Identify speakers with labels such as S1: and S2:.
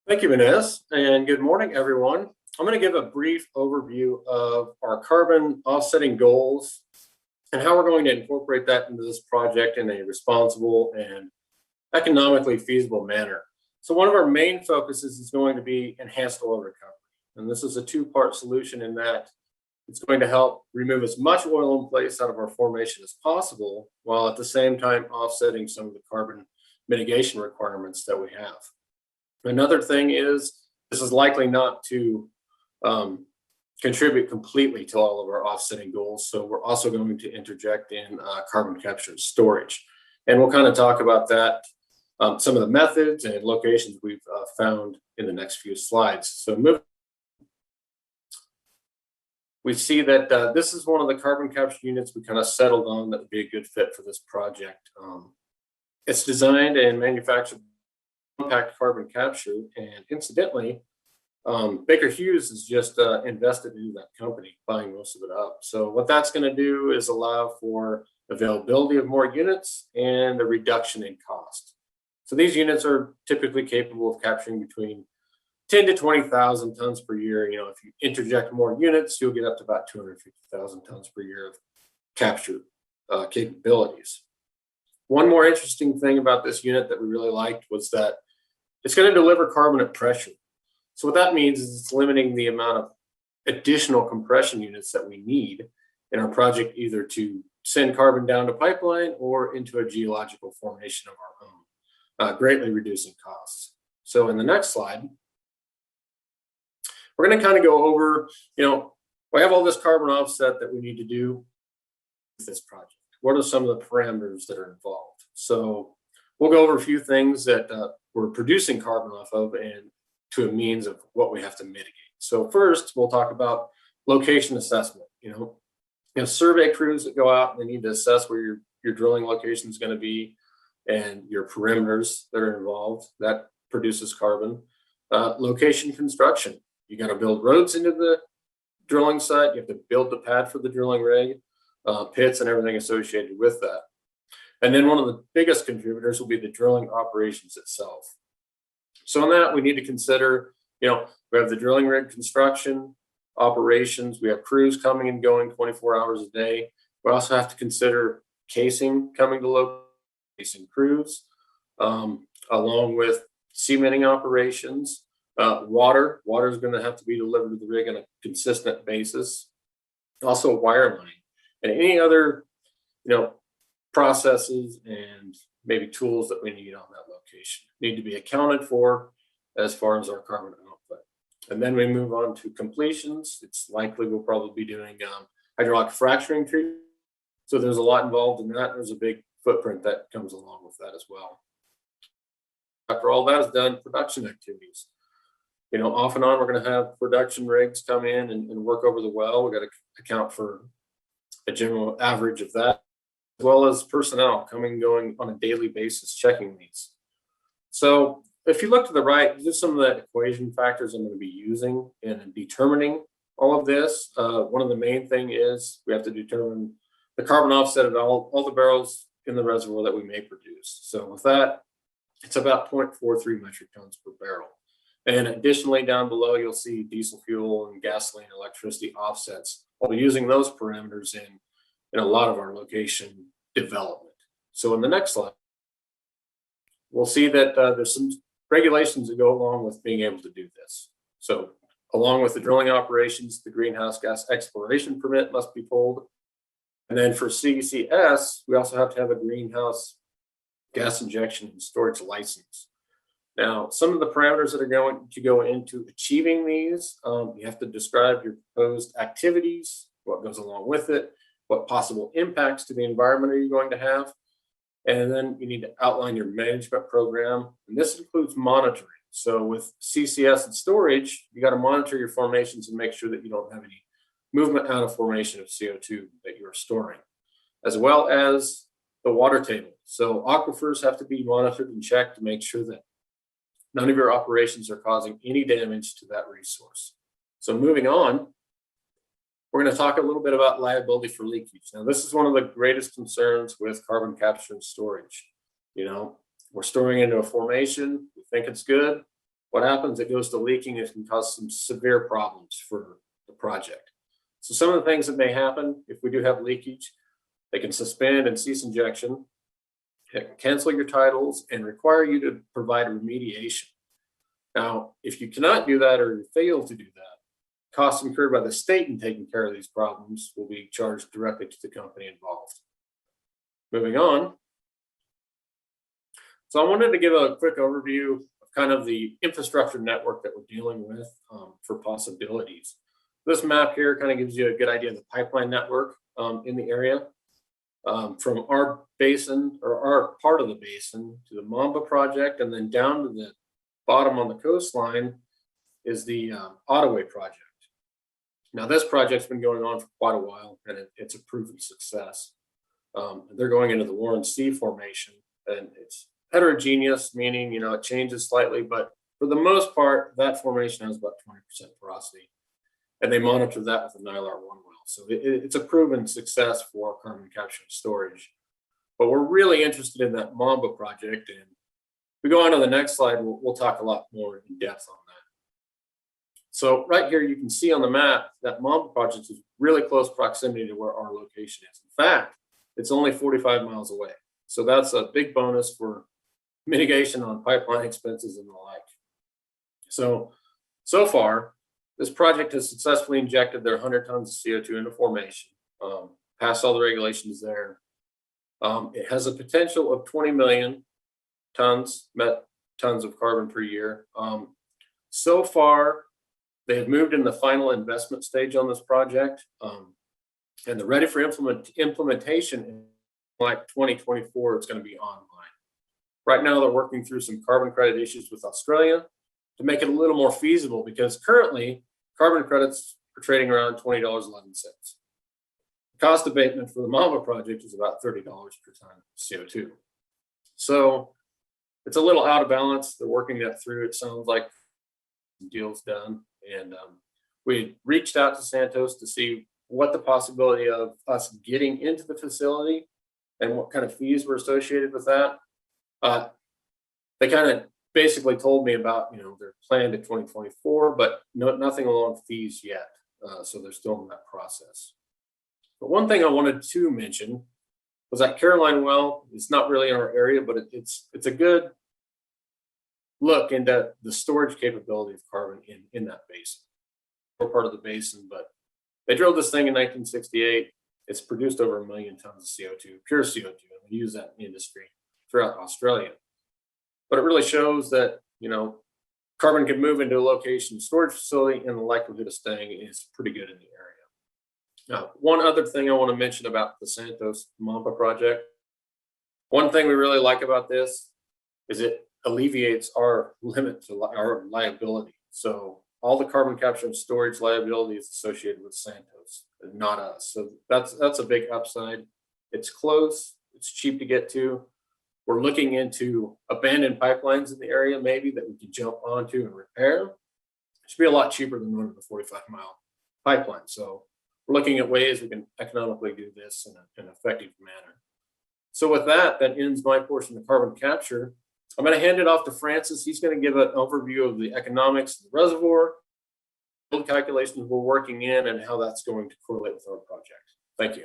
S1: Thank you, Ines, and good morning, everyone. I'm going to give a brief overview of our carbon offsetting goals and how we're going to incorporate that into this project in a responsible and economically feasible manner. So one of our main focuses is going to be enhanced oil recovery. And this is a two-part solution in that it's going to help remove as much oil in place out of our formation as possible, while at the same time offsetting some of the carbon mitigation requirements that we have. Another thing is this is likely not to contribute completely to all of our offsetting goals. So we're also going to interject in carbon capture and storage. And we'll kind of talk about that, some of the methods and locations we've found in the next few slides. So we see that this is one of the carbon capture units we kind of settled on that would be a good fit for this project. It's designed and manufactured compact carbon capture, and incidentally, Baker Hughes has just invested in that company, buying most of it up. So what that's going to do is allow for availability of more units and a reduction in cost. So these units are typically capable of capturing between 10 to 20,000 tons per year. If you interject more units, you'll get up to about 250,000 tons per year of capture capabilities. One more interesting thing about this unit that we really liked was that it's going to deliver carbon at pressure. So what that means is it's limiting the amount of additional compression units that we need in our project, either to send carbon down the pipeline or into a geological formation of our own, greatly reducing costs. So in the next slide, we're going to kind of go over, we have all this carbon offset that we need to do with this project. What are some of the parameters that are involved? So we'll go over a few things that we're producing carbon off of and to a means of what we have to mitigate. So first, we'll talk about location assessment. You have survey crews that go out and they need to assess where your drilling location is going to be and your perimeters that are involved. That produces carbon. Location construction. You got to build roads into the drilling site. You have to build the pad for the drilling rig, pits and everything associated with that. And then one of the biggest contributors will be the drilling operations itself. So in that, we need to consider, we have the drilling rig construction, operations, we have crews coming and going 24 hours a day. We also have to consider casing coming to local casing crews, along with cementing operations. Water is going to have to be delivered to the rig on a consistent basis. Also wireline and any other, processes and maybe tools that we need on that location need to be accounted for as far as our carbon output. And then we move on to completions. It's likely we'll probably be doing hydraulic fracturing treatment. So there's a lot involved in that. There's a big footprint that comes along with that as well. After all that is done, production activities. Off and on, we're going to have production rigs come in and work over the well. We've got to account for a general average of that, as well as personnel coming and going on a daily basis, checking these. So if you look to the right, these are some of the equation factors I'm going to be using in determining all of this. One of the main thing is we have to determine the carbon offset of all the barrels in the reservoir that we may produce. So with that, it's about 0.43 metric tons per barrel. And additionally, down below, you'll see diesel fuel and gasoline, electricity offsets. We'll be using those parameters in a lot of our location development. So in the next slide, we'll see that there's some regulations that go along with being able to do this. So along with the drilling operations, the greenhouse gas exploration permit must be pulled. And then for CCUS, we also have to have a greenhouse gas injection and storage license. Now, some of the parameters that are going to go into achieving these, you have to describe your proposed activities, what goes along with it, what possible impacts to the environment are you going to have, and then you need to outline your management program, and this includes monitoring. So with CCS and storage, you got to monitor your formations and make sure that you don't have any movement out of formation of CO2 that you're storing, as well as the water table. So aquifers have to be monitored and checked to make sure that none of your operations are causing any damage to that resource. So moving on, we're going to talk a little bit about liability for leakage. Now, this is one of the greatest concerns with carbon capture and storage. We're storing into a formation, we think it's good, what happens, it goes to leaking. It can cause some severe problems for the project. So some of the things that may happen if we do have leakage, they can suspend and cease injection, cancel your titles, and require you to provide remediation. Now, if you cannot do that or fail to do that, costs incurred by the state in taking care of these problems will be charged directly to the company involved. Moving on. So I wanted to give a quick overview of kind of the infrastructure network that we're dealing with for possibilities. This map here kind of gives you a good idea of the pipeline network in the area. From our basin, or our part of the basin, to the Mamba project, and then down to the bottom on the coastline is the Ottaway project. Now, this project's been going on for quite a while, and it's a proven success. They're going into the Warren Sea formation, and it's heterogeneous, meaning, it changes slightly, but for the most part, that formation has about 20% porosity. And they monitor that with the Nylar 1 well. So it's a proven success for carbon capture and storage. But we're really interested in that Mamba project. And if we go on to the next slide, we'll talk a lot more in depth on that. So right here, you can see on the map that Mamba project is really close proximity to where our location is. In fact, it's only 45 miles away. So that's a big bonus for mitigation on pipeline expenses and the like. So far, this project has successfully injected their 100 tons of CO2 into formation, passed all the regulations there. It has a potential of 20 million tons of carbon per year. So far, they have moved in the final investment stage on this project, and they're ready for implementation in like 2024. It's going to be online. Right now, they're working through some carbon credit issues with Australia to make it a little more feasible, because currently carbon credits are trading around $20.11. Cost abatement for the Mamba project is about $30 per ton of CO2. So it's a little out of balance. They're working that through. It sounds like the deal's done. And we reached out to Santos to see what the possibility of us getting into the facility and what kind of fees were associated with that. They kind of basically told me about, their plan to 2024, but nothing along fees yet. So they're still in that process. But one thing I wanted to mention was that Caroline well. It's not really in our area, but it's a good look into the storage capability of carbon in that basin. We're part of the basin, but they drilled this thing in 1968. It's produced over 1 million tons of CO2, pure CO2, and we use that in industry throughout Australia. But it really shows that, carbon can move into a location storage facility, and the likelihood of staying is pretty good in the area. Now, one other thing I want to mention about the Santos Mamba project. One thing we really like about this is it alleviates our limit to our liability. So all the carbon capture and storage liability is associated with Santos, and not us. So that's a big upside. It's close. It's cheap to get to. We're looking into abandoned pipelines in the area, maybe, that we can jump onto and repair. It should be a lot cheaper than running a 45-mile pipeline. So we're looking at ways we can economically do this in an effective manner. So with that ends my portion of carbon capture. I'm going to hand it off to Francis. He's going to give an overview of the economics of the reservoir, calculations we're working in, and how that's going to correlate with our project. Thank you.